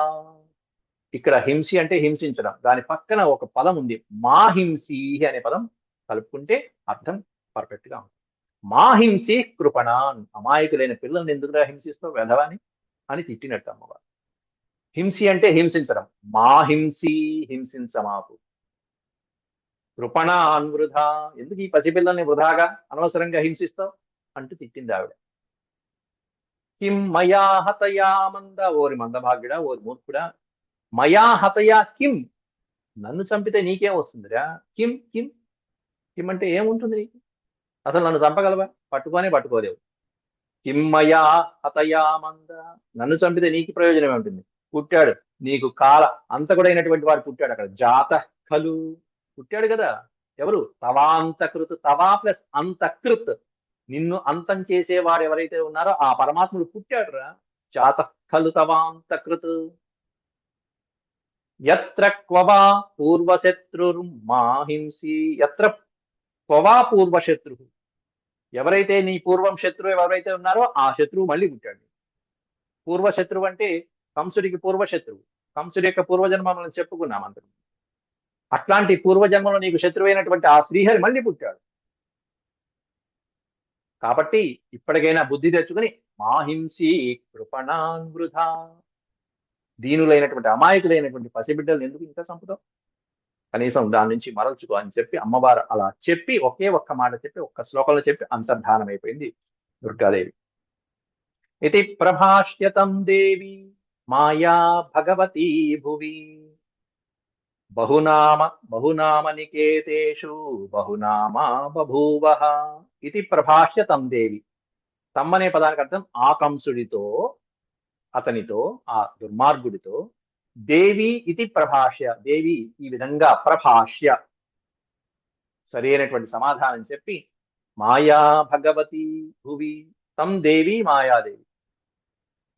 ఇక్కడ హింసి అంటే హింసించడం, దాని పక్కన ఒక పదం ఉంది మా హింసి అనే పదం కలుపుకుంటే అర్థం పర్ఫెక్ట్ గా ఉంటుంది. మా హింసి కృపణాన్, అమాయకులైన పిల్లల్ని ఎందుకురా హింసిస్తావు వెధవాని అని తిట్టినట్టు అమ్మవారు. హింసి అంటే హింసించడం, మా హింసి హింసించమాకు. కృపణాన్ వృధా, ఎందుకు ఈ పసిపిల్లల్ని వృధాగా అనవసరంగా హింసిస్తావు అంటూ తిట్టింది ఆవిడ. కిం మయా హతయా మంద, ఓరి మందభాగ్యుడా, ఓరి మూర్ఖుడా. మయా హతయా కిం, నన్ను చంపితే నీకేం వస్తుందిరా. కిం కిం కిం అంటే ఏముంటుంది నీకు, అసలు నన్ను చంపగలవా, పట్టుకోలేవు. కిం మయా హతయా మంద, నన్ను చంపితే నీకు ప్రయోజనం ఉంటుంది. పుట్టాడు నీకు కాల అంతకుడైనటువంటి వాడు పుట్టాడు అక్కడ, జాత ఖలు పుట్టాడు కదా. ఎవరు, తవాంతకృత్, తవా ప్లస్ అంతకృత్, నిన్ను అంతం చేసేవాడు ఎవరైతే ఉన్నారో ఆ పరమాత్ముడు పుట్టాడు రా. జాత ఖలు తవాంతకృత్ యత్ర క్వ వా పూర్వశత్రుర్మా హింసి. యత్ర క్వ వా పూర్వశత్రు, ఎవరైతే నీ పూర్వం శత్రువు ఎవరైతే ఉన్నారో ఆ శత్రువు మళ్ళీ పుట్టాడు. పూర్వశత్రువు అంటే కంసుడికి పూర్వశత్రువు, కంసుడి యొక్క పూర్వజన్మ మనం చెప్పుకున్నాం అందరూ. అట్లాంటి పూర్వజన్మలో నీకు శత్రువైనటువంటి ఆ శ్రీహరి మళ్ళీ పుట్టాడు. కాబట్టి ఇప్పటికైనా బుద్ధి తెచ్చుకుని మా హింసి కృపణాన్ వృధా, దీనులైనటువంటి అమాయకులైనటువంటి పసిబిడ్డలను ఎందుకు ఇంకా చంపుతావు, కనీసం దాని నుంచి మరల్చుకో అని చెప్పి అమ్మవారు అలా చెప్పి ఒకే ఒక్క మాట చెప్పి ఒక్క శ్లోకంలో చెప్పి అంతర్ధానం అయిపోయింది దుర్గాదేవి. ఇది ప్రభాష్యతం దేవి మాయా భగవతీ భువి బహునామ నికేతేషు బహునామా బభూవః. ఇది ప్రభాష్యతం దేవి, తమ్మనే పదానికి అర్థం ఆ కంసుడితో, అతనితో, ఆ దుర్మార్గుడితో. దేవి ఇది ప్రభాష్య, దేవి ఈ విధంగా ప్రభాష్య, సరైనటువంటి సమాధానం చెప్పి మాయా భగవతి భువి తం దేవి మాయాదేవి,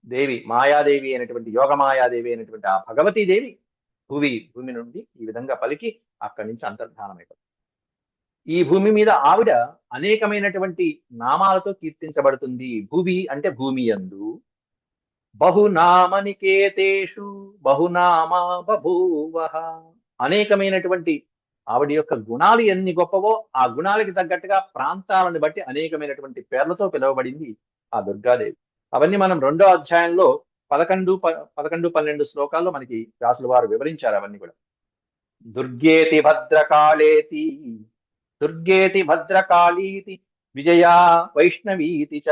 దేవి మాయాదేవి అయినటువంటి యోగమాయాదేవి అయినటువంటి ఆ భగవతీదేవి భూమి నుండి ఈ విధంగా పలికి అక్కడి నుంచి అంతర్ధానం అయిపోతుంది. ఈ భూమి మీద ఆవిడ అనేకమైనటువంటి నామాలతో కీర్తించబడుతుంది. భువి అంటే భూమి యందు, బహునామనికేతేషు బహునామా బభూవః, అనేకమైనటువంటి ఆవిడ యొక్క గుణాలు ఎన్ని గొప్పవో ఆ గుణాలకి తగ్గట్టుగా ప్రాంతాలను బట్టి అనేకమైనటువంటి పేర్లతో పిలువబడింది ఆ దుర్గాదేవి. అవన్నీ మనం 2వ అధ్యాయంలో 11, 12 శ్లోకాల్లో మనకి వ్యాసుల వారు వివరించారు అవన్నీ కూడా. దుర్గేతి భద్రకాళీతి విజయా వైష్ణవీతి చ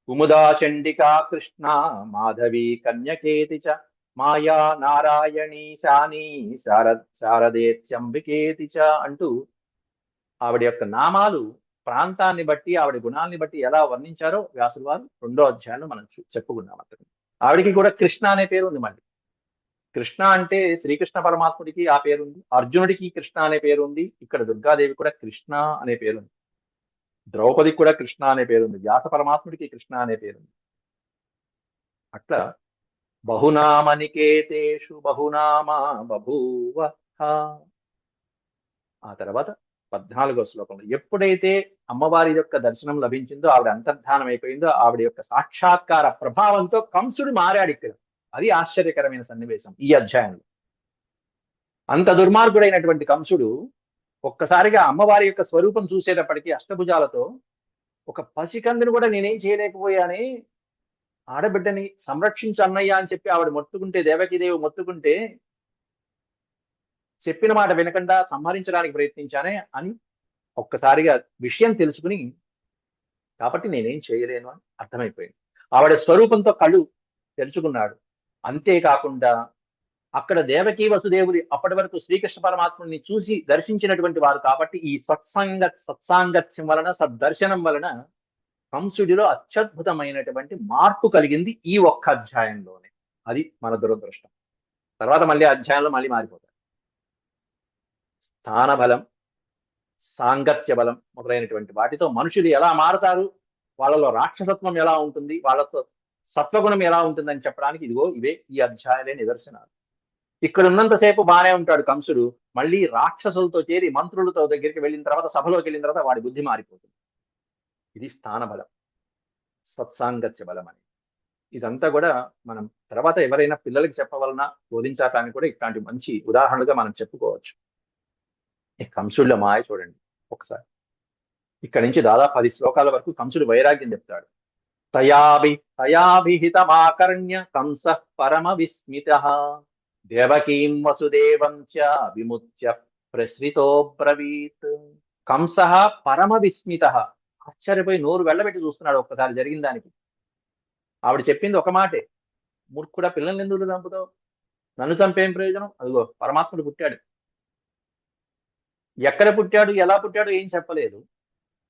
కుముదా చండికా కృష్ణ మాధవీ కన్యకేతి చ మాయా నారాయణీ శానీ శారదేత్యంబికేతి చ అంటూ ఆవిడ యొక్క నామాలు ప్రాంతాన్ని బట్టి ఆవిడ గుణాలని బట్టి ఎలా వర్ణించారో వ్యాసుల వారు 2వ అధ్యాయంలో మనం చెప్పుకున్నాం. ఆవిడికి కూడా కృష్ణ అనే పేరు ఉంది మళ్ళీ. కృష్ణ అంటే శ్రీకృష్ణ పరమాత్ముడికి ఆ పేరుంది, అర్జునుడికి కృష్ణ అనే పేరు ఉంది, ఇక్కడ దుర్గాదేవి కూడా కృష్ణ అనే పేరుంది, ద్రౌపదికి కూడా కృష్ణ అనే పేరుంది, వ్యాస పరమాత్ముడికి కృష్ణ అనే పేరుంది. అట్లా బహునామనికేతేషు బహునామా బభూవ. ఆ తర్వాత 14వ శ్లోకంలో ఎప్పుడైతే అమ్మవారి యొక్క దర్శనం లభించిందో, ఆవిడ అంతర్ధానం అయిపోయిందో, ఆవిడ యొక్క సాక్షాత్కార ప్రభావంతో కంసుడు మారాడు ఇక్కడ. అది ఆశ్చర్యకరమైన సన్నివేశం ఈ అధ్యాయంలో. అంత దుర్మార్గుడైనటువంటి కంసుడు ఒక్కసారిగా అమ్మవారి యొక్క స్వరూపం చూసేటప్పటికీ అష్టభుజాలతో, ఒక పసికందుని కూడా నేనేం చేయలేకపోయానే, ఆడబిడ్డని సంరక్షించు అన్నయ్య అని చెప్పి ఆవిడ మొత్తుకుంటే, దేవకీదేవి మొత్తుకుంటే, చెప్పిన మాట వినకుండా సంహరించడానికి ప్రయత్నించానే అని ఒక్కసారిగా విషయం తెలుసుకుని, కాబట్టి నేనేం చేయలేను అని అర్థమైపోయింది. ఆవిడ స్వరూపంతో కళ్ళు తెలుసుకున్నాడు. అంతేకాకుండా అక్కడ దేవకీ వసుదేవుడి అప్పటి వరకు శ్రీకృష్ణ పరమాత్ముని చూసి దర్శించినటువంటి వారు కాబట్టి, ఈ సత్సాంగత్యం వలన, సద్దర్శనం వలన కంసుడిలో అత్యద్భుతమైనటువంటి మార్పు కలిగింది ఈ ఒక్క అధ్యాయంలోనే. అది మన దురదృష్టం. తర్వాత మళ్ళీ అధ్యాయంలో మళ్ళీ మారిపోతారు. స్థాన బలం, సాంగత్య బలం మొదలైనటువంటి వాటితో మనుషులు ఎలా మారుతారు, వాళ్ళలో రాక్షసత్వం ఎలా ఉంటుంది, వాళ్ళతో సత్వగుణం ఎలా ఉంటుందని చెప్పడానికి ఇదిగో ఇవే ఈ అధ్యాయాలే నిదర్శనాలు. ఇక్కడ ఉన్నంతసేపు బానే ఉంటాడు కంసుడు, మళ్ళీ రాక్షసులతో చేరి మంత్రులతో దగ్గరికి వెళ్ళిన తర్వాత, సభలోకి వెళ్ళిన తర్వాత వాడి బుద్ధి మారిపోతుంది. ఇది స్థాన బలం, సత్సాంగత్య బలం అని. ఇదంతా కూడా మనం తర్వాత ఎవరైనా పిల్లలకి చెప్పవలన, బోధించటానికి కూడా ఇట్లాంటి మంచి ఉదాహరణలుగా మనం చెప్పుకోవచ్చు. ఈ కంసుడిలో మాయ చూడండి ఒకసారి. ఇక్కడ నుంచి దాదాపు 10 శ్లోకాల వరకు కంసుడు వైరాగ్యం చెప్తాడు. తయాభిహితమాకర్ణ్య కంస పరమ విస్మిత దేవకీం వసుదేవం చ విముచ్య ప్రసృతో బ్రవీత్. కంస పరమ విస్మిత, ఆశ్చర్యపోయి నోరు వెళ్ళబెట్టి చూస్తున్నాడు ఒక్కసారి జరిగిన దానికి. ఆవిడ చెప్పింది ఒక మాటే, మూర్ఖుడా పిల్లల్ని ఎందుకు చంపుతావు, నన్ను చంపేం ప్రయోజనం, అదిగో పరమాత్ముడు పుట్టాడు. ఎక్కడ పుట్టాడు, ఎలా పుట్టాడు ఏం చెప్పలేదు,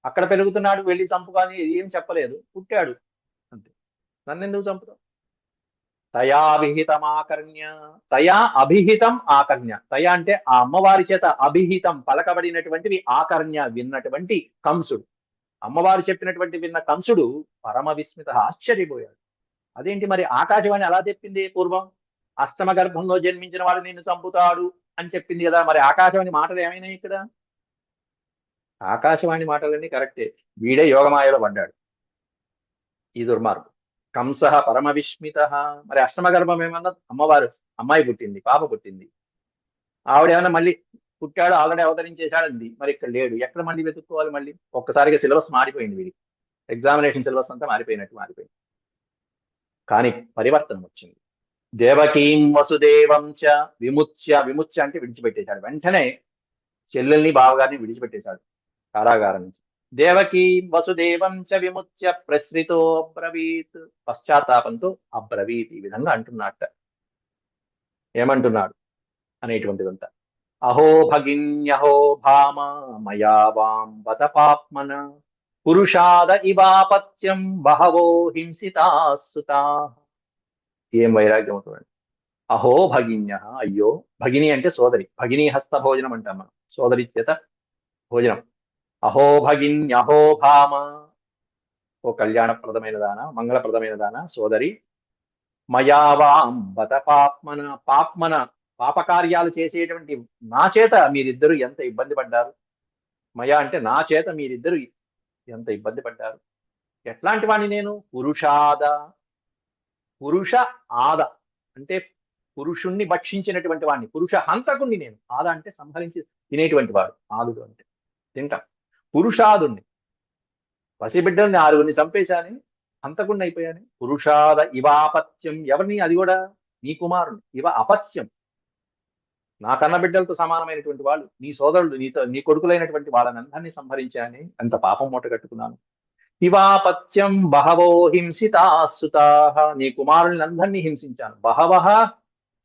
అక్కడ పెరుగుతున్నాడు వెళ్ళి చంపుకొని ఏం చెప్పలేదు, పుట్టాడు అంతే, నన్ను ఎందుకు చంపుతావు. తయాభిహితమాకర్ణ్య, తయా అభిహితం ఆకర్ణ్య, తయ అంటే ఆ అమ్మవారి చేత అభిహితం పలకబడినటువంటివి, ఆకర్ణ్య విన్నటువంటి కంసుడు, అమ్మవారు చెప్పినటువంటి విన్న కంసుడు పరమ విస్మిత, ఆశ్చర్యపోయాడు. అదేంటి మరి ఆకాశవాణి అలా చెప్పింది పూర్వం, అష్టమ గర్భంలో జన్మించిన వాడు నిన్ను చంపుతాడు అని చెప్పింది కదా, మరి ఆకాశవాణి మాటలు ఏమైనాయి ఇక్కడ. ఆకాశవాణి మాటలన్నీ కరెక్టే, వీడే యోగమాయలో పడ్డాడు ఈ దుర్మార్గు. కంస పరమ విస్మిత, మరి అష్టమ గర్భం ఏమన్నా, అమ్మవారు అమ్మాయి పుట్టింది, పాప పుట్టింది, ఆవిడ ఏమన్నా మళ్ళీ పుట్టాడు ఆల్రెడీ అవతరించేశాడంది, మరి ఇక్కడ లేడు, ఎక్కడ మళ్ళీ వెతుక్కోవాలి. మళ్ళీ ఒక్కసారిగా సిలబస్ మారిపోయింది, వీడికి ఎగ్జామినేషన్ సిలబస్ అంతా మారిపోయింది. కానీ పరివర్తనం వచ్చింది. దేవకీం వసుదేవం చ విముచ్య, విముచ్య అంటే విడిచిపెట్టేశాడు, వెంటనే చెల్లెల్ని బావగారిని విడిచిపెట్టేశాడు కారాగారం నుంచి. దేవకీ వసుదేవం చ విముచ్య ప్రసృతో అబ్రవీత్, పశ్చాత్తాపంతో అబ్రవీత్, ఈ విధంగా అంటున్నట్ట. ఏమంటున్నాడు అనేటువంటిదంతా, అహో భగిన్యహో భామ మయా వాం బత పాప్మన పురుషాద ఇవాపత్యం బహవో హింసితాసుతా. ఏం వైరాగ్యం అవుతుంది. అహో భగిన్య, అయ్యో, భగిని అంటే సోదరి, భగిని హస్త భోజనం అంటాం మనం, సోదరి చేత భోజనం. అహో భగిన్యహో భామ, ఓ కళ్యాణప్రదమైన దాన, మంగళప్రదమైన దాన, సోదరి. మయావాం బత పాప్మన, పాప్మన పాపకార్యాలు చేసేటువంటి నా చేత మీరిద్దరు ఎంత ఇబ్బంది పడ్డారు. మయా అంటే నా చేత మీరిద్దరు ఎంత ఇబ్బంది పడ్డారు. ఎట్లాంటి వాణ్ణి నేను, పురుషాద, పురుష ఆద అంటే పురుషుణ్ణి భక్షించినటువంటి వాడిని, పురుష హంతకుణ్ణి నేను. ఆద అంటే సంహరించి తినేటువంటి వాడు, ఆదుడు అంటే తింటాం. పురుషాదుణ్ణి, పసిబిడ్డల్ని 6గురిని చంపేశాని, హంతకుణ్ణి అయిపోయాని. పురుషాద ఇవాపత్యం, ఎవరిని, అది కూడా నీ కుమారుని. ఇవ అపత్యం, నా కన్న బిడ్డలతో సమానమైనటువంటి వాళ్ళు, నీ సోదరుడు, నీ కొడుకులైనటువంటి వాళ్ళని అందరినీ సంహరించాని, అంత పాపం మూట కట్టుకున్నాను. ఇవాపత్యం బహవో హింసితా సుతాహ, నీ కుమారుల్ని అందరినీ హింసించాను. బహవః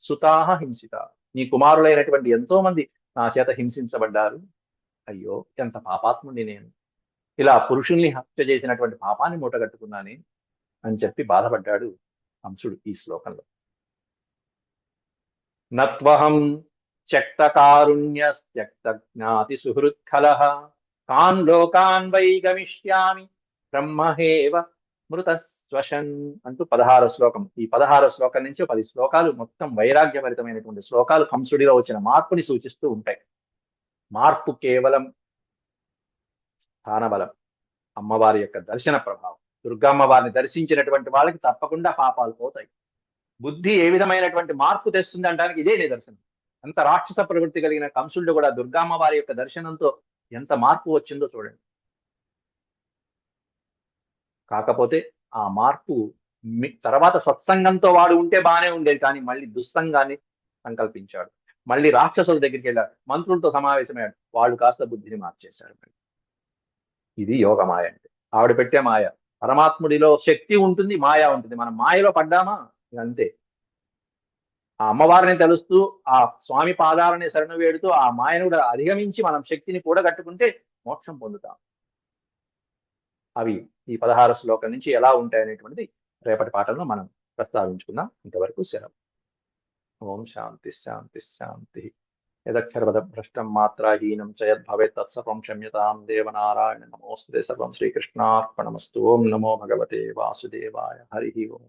సుతాహ హింసిత, నీ కుమారులైనటువంటి ఎంతో మంది నా చేత హింసించబడ్డారు. అయ్యో ఎంత పాపాత్ముని నేను, ఇలా పురుషుల్ని హత్య చేసినటువంటి పాపాన్ని మూటగట్టుకున్నాని అని చెప్పి బాధపడ్డాడు కంసుడు ఈ శ్లోకంలో. నత్వహం త్యక్త కారుణ్యస్త్యక్త జ్ఞాతి సుహృత్కలః కాన్ లోకాన్ వై గమిష్యామి బ్రహ్మహేవ మృతస్వశన్ అంటూ 16 శ్లోకం. ఈ 16 శ్లోకం నుంచి 10 శ్లోకాలు మొత్తం వైరాగ్యభరితమైనటువంటి శ్లోకాలు కంసుడిలో వచ్చిన మార్పుని సూచిస్తూ ఉంటాయి. మార్పు కేవలం స్థానబలం, అమ్మవారి యొక్క దర్శన ప్రభావం. దుర్గమ్మవారిని దర్శించినటువంటి వాళ్ళకి తప్పకుండా పాపాలు పోతాయి. బుద్ధి ఏ విధమైనటువంటి మార్పు తెస్తుంది అనడానికి ఇదే నిదర్శనం. అంత రాక్షస ప్రవృత్తి కలిగిన కంసుడు కూడా దుర్గామ్మవారి యొక్క దర్శనంతో ఎంత మార్పు వచ్చిందో చూడండి. కాకపోతే ఆ మార్పు తర్వాత సత్సంగంతో వాడు ఉంటే బాగానే ఉండేది, కానీ మళ్ళీ దుస్సంగాన్ని సంకల్పించాడు. మళ్ళీ రాక్షసుల దగ్గరికి వెళ్ళాడు, మంత్రులతో సమావేశమయ్యాడు, వాళ్ళు కాస్త బుద్ధిని మార్చేశాడు. ఇది యోగమాయ అంటే. ఆవిడ పెట్టే మాయ. పరమాత్ముడిలో శక్తి ఉంటుంది, మాయ ఉంటుంది. మనం మాయలో పడ్డామా అంతే. ఆ అమ్మవారిని తెలుస్తూ ఆ స్వామి పాదాలని శరణు వేడుతూ ఆ మాయను కూడా అధిగమించి మనం శక్తిని కూడగట్టుకుంటే మోక్షం పొందుతాం. అవి ఈ 16 శ్లోకం నుంచి ఎలా ఉంటాయనేటువంటిది రేపటి పాఠంలో మనం ప్రస్తావించుకుందాం. ఇంతవరకు సెలవు. ఓం శాంతి శాంతి శాంతి. యదక్షరపదభ్రష్టం మాత్రాహీనం చ యద్భవేత్ తత్సర్వం క్షమ్యతాం దేవనారాయణ నమోస్తుతే. సర్వం శ్రీకృష్ణార్పణమస్తు. ఓం నమో భగవతే వాసుదేవాయ. హరి ఓం.